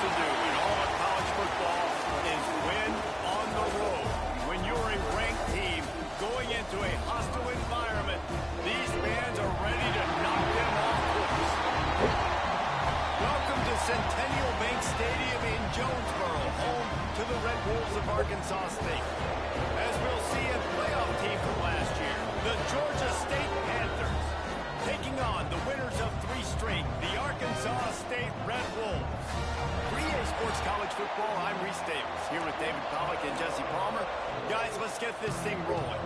to do in all of college football is win on the road. When you're a ranked team going into a hostile environment, these fans are ready to knock them off course. Welcome to Centennial Bank Stadium in Jonesboro, home to the Red Wolves of Arkansas State. As we'll see a playoff team from last year, the Georgia State Panthers, taking on the winners of 3 straight, the Arkansas State Red Wolves. For EA Sports College Football, I'm Reese Davis, here with David Pollack and Jesse Palmer. Guys, let's get this thing rolling.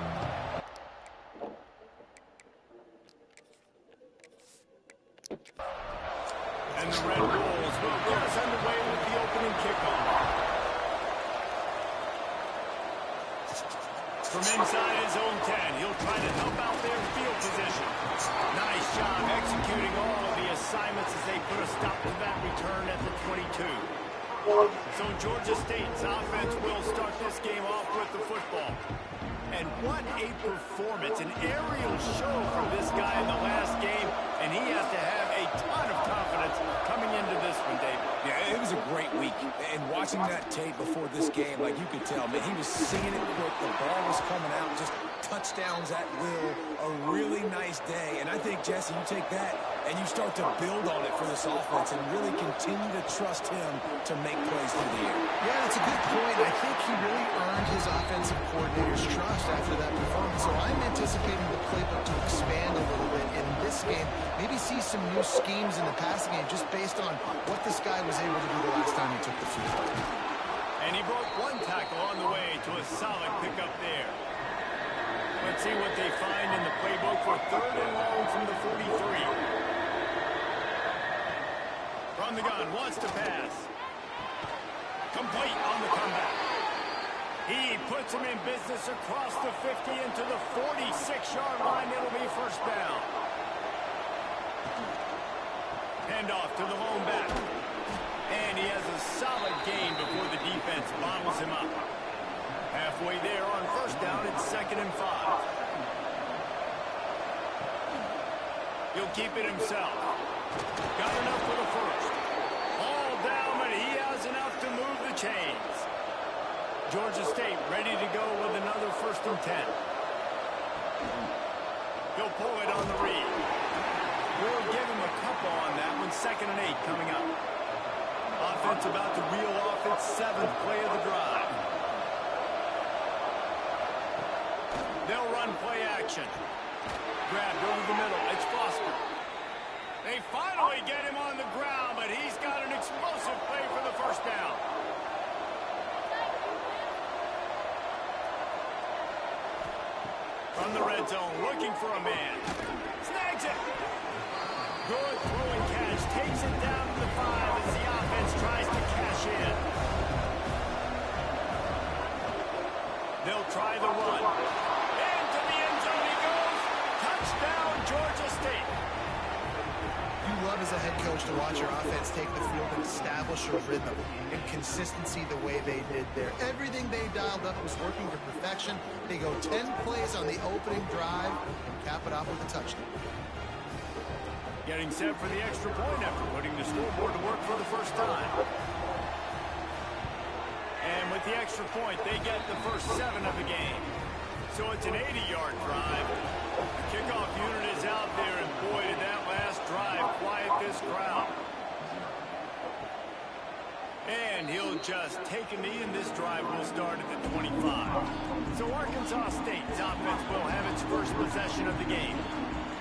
And the Red Wolves will get us underway with the opening kickoff. From inside his own 10, he'll try to help out their field position. Nice job executing all of the assignments as they put a stop to that return at the 22. So Georgia State's offense will start this game off with the football. And what a performance, an aerial show from this guy in the last game, and he has to have a ton of confidence coming into this one, David. Yeah, it was a great week, and watching that tape before this game, like you could tell, man, he was seeing it quick, the ball was coming out, just touchdowns at will, a really nice day, and I think, Jesse, you take that and you start to build on it for this offense and really continue to trust him to make plays through the air. Yeah, that's a good point. I think he really earned his offensive coordinator's trust after that performance, so I'm anticipating the playbook to expand a little bit in this game, maybe see some new schemes in the passing game just based on what this guy was able to do the last time he took the field. And he broke 1 tackle on the way to a solid pickup there. Let's see what they find in the playbook for 3rd and long from the 43. From the gun, wants to pass. Complete on the comeback. He puts him in business across the 50 into the 46-yard line. It'll be first down. Handoff to the lone back. And he has a solid gain before the defense bottles him up. Halfway there on first down, it's 2nd and 5. He'll keep it himself. Got enough for the first. All down, but he has enough to move the chains. Georgia State ready to go with another 1st and 10. He'll pull it on the read. We'll give him a couple on that one. 2nd and 8 coming up. Offense about to reel off its 7th play of the drive. They'll run play action. Grabbed over the middle. It's Foster. They finally get him on the ground, but he's got an explosive play for the first down. From the red zone, looking for a man. Snags it. Good throw and catch. Takes it down to the 5 as the offense tries to cash in. They'll try the run. Into the end zone he goes. Touchdown, Georgia State. You love as a head coach to watch your offense take the field and establish a rhythm and consistency the way they did there. Everything they dialed up was working to perfection. They go 10 plays on the opening drive and cap it off with a touchdown. Getting set for the extra point after putting the scoreboard to work for the first time. And with the extra point, they get the first 7 of the game. So it's an 80-yard drive. The kickoff unit is out there, and boy, did that last drive quiet this crowd. And he'll just take a knee, and this drive will start at the 25. So Arkansas State's offense will have its first possession of the game.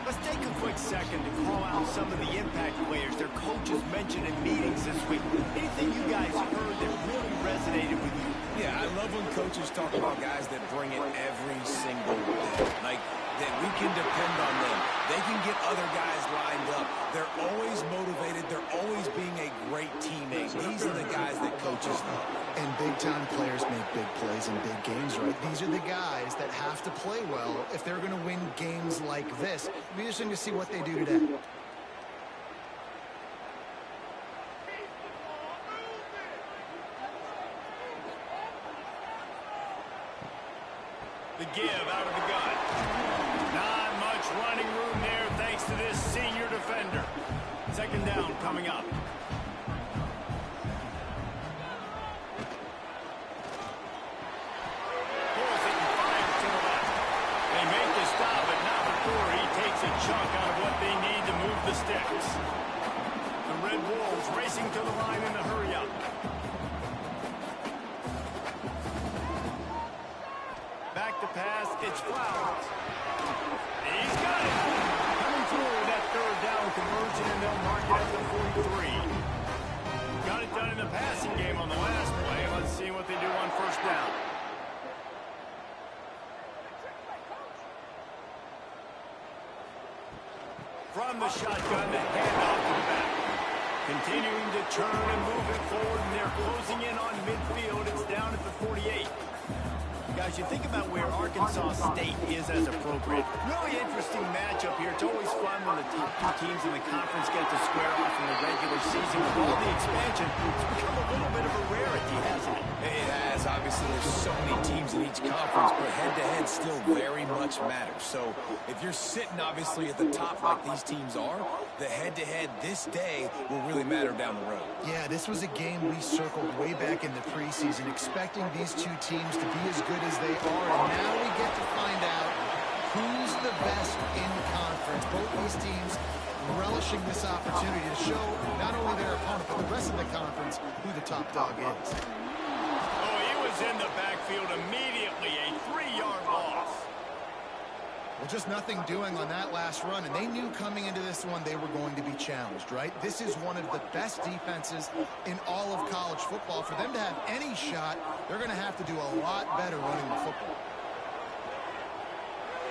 Let's take a quick second to call out some of the impact players their coaches mentioned in meetings this week. Anything you guys heard that really resonated with you? Yeah, I love when coaches talk about guys that bring it every single day. Like, that we can depend on them. They can get other guys lined up. They're always motivated. They're always being a great teammate. These are the guys that coaches love. And big-time players make big plays in big games, right? These are the guys that have to play well if they're going to win games like this. It'll be interesting to see what they do today. The give out of the gun. Not much running room there thanks to this senior defender. 2nd down coming up. From the shotgun, the handoff to the back. Continuing to turn and move it forward, and they're closing in on midfield. It's down at the 48. Guys, you think about where Arkansas State is as appropriate. Really interesting matchup here. It's always fun when the top two teams in the conference get to square off in the regular season. With all the expansion, it's become a little bit of a rarity, hasn't it? It has. Obviously, there's so many teams in each conference, but head-to-head still very much matters. So if you're sitting, obviously, at the top like these teams are, the head-to-head this day will really matter down the road. Yeah, this was a game we circled way back in the preseason, expecting these two teams to be as good as they are, and now we get to find out who's the best in conference. Both these teams relishing this opportunity to show not only their opponent, but the rest of the conference who the top dog is. Oh, he was in the backfield immediately, a 3-yard loss. Well, just nothing doing on that last run, and they knew coming into this one they were going to be challenged, right? This is one of the best defenses in all of college football. For them to have any shot, they're going to have to do a lot better running the football.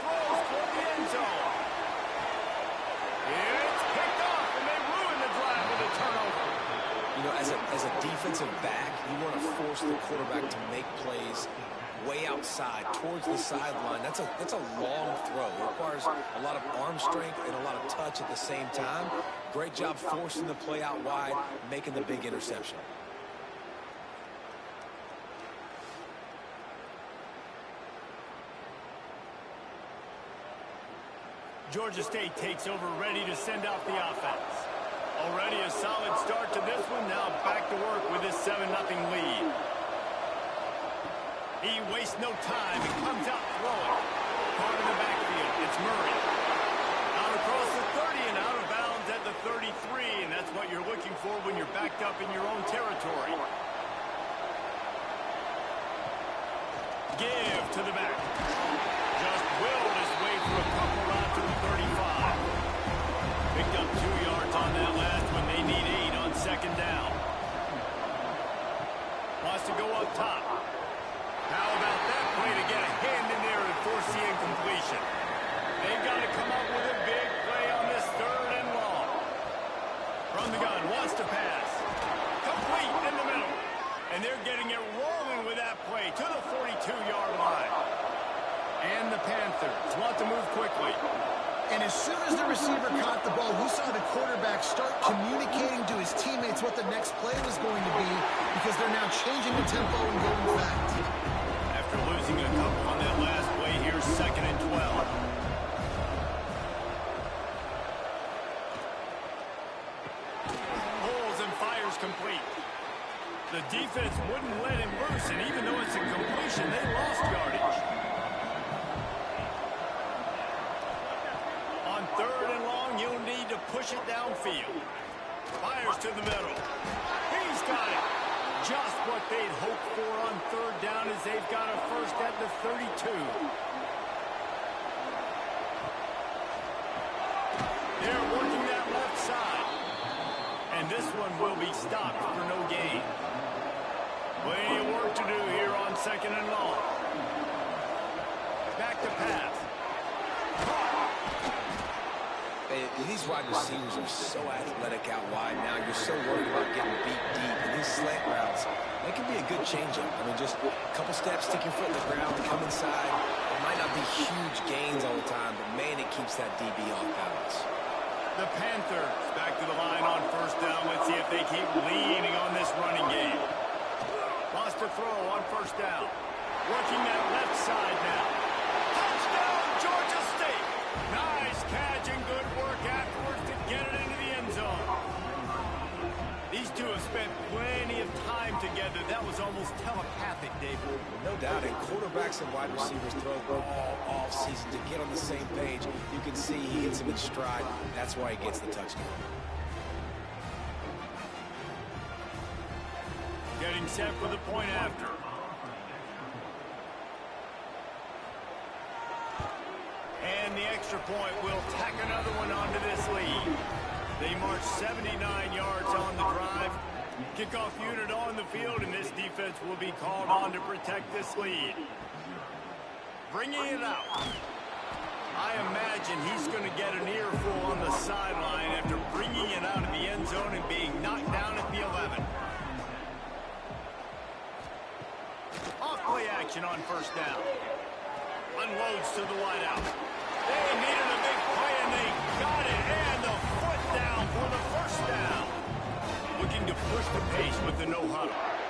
Throws for the end zone. It's picked off, and they ruin the drive with a turnover. You know, as a defensive back, you want to force the quarterback to make plays way outside towards the sideline. That's a long throw. It requires a lot of arm strength and a lot of touch at the same time. Great job forcing the play out wide, making the big interception. Georgia State takes over, ready to send out the offense. Already a solid start to this one. Now back to work with this 7-0 lead. He wastes no time and comes out throwing. Caught in the backfield. It's Murray. Out across the 30 and out of bounds at the 33. And that's what you're looking for when you're backed up in your own territory. Give to the back. Just willed his way through a couple out to the 35. Picked up 2 yards on that last one. They need 8 on second down. Wants to go up top. How about that play to get a hand in there and force the incompletion? They've got to come up with a big play on this 3rd and long. From the gun, wants to pass. Complete in the middle. And they're getting it rolling with that play to the 42-yard line. And the Panthers want to move quickly. And as soon as the receiver caught the ball, we saw the quarterback start communicating to his teammates what the next play was going to be, because they're now changing the tempo and going fast. After losing a couple on that last play, here's 2nd and 12. Pulls and fires complete. The defense wouldn't let him loose, and even though it's a completion, they lost yardage. On 3rd and long, you'll need to push it downfield. Fires to the middle. He's got it. Just what they'd hoped for on 3rd down, as they've got a first at the 32. They're working that left side. And this one will be stopped for no gain. Plenty of work to do here on 2nd and long. Back to pass. These wide receivers are so athletic out wide now. You're so worried about getting beat deep. And these slant routes, they can be a good changeup. I mean, just a couple steps, stick your foot in the ground, come inside. It might not be huge gains all the time, but, man, it keeps that DB off balance. The Panthers back to the line on 1st down. Let's see if they keep leaning on this running game. Lost a throw on 1st down. Working that left side now. Touchdown, Georgia State. Nice catch and good work afterwards to get it into the end zone. These two have spent plenty of time together. That was almost telepathic, David. No doubt, and quarterbacks and wide receivers throw all off season to get on the same page. You can see he hits him in stride. That's why he gets the touchdown. Getting set for the point after. And the extra point will tack another one onto this lead. They march 79 yards on the drive. Kickoff unit on the field, and this defense will be called on to protect this lead. Bringing it out. I imagine he's going to get an earful on the sideline after bringing it out of the end zone and being knocked down at the 11. Off-play action on first down. Unloads to the wideout. They needed a big play, and they got it. And the foot down for the first down. Looking to push the pace with the no-huddle.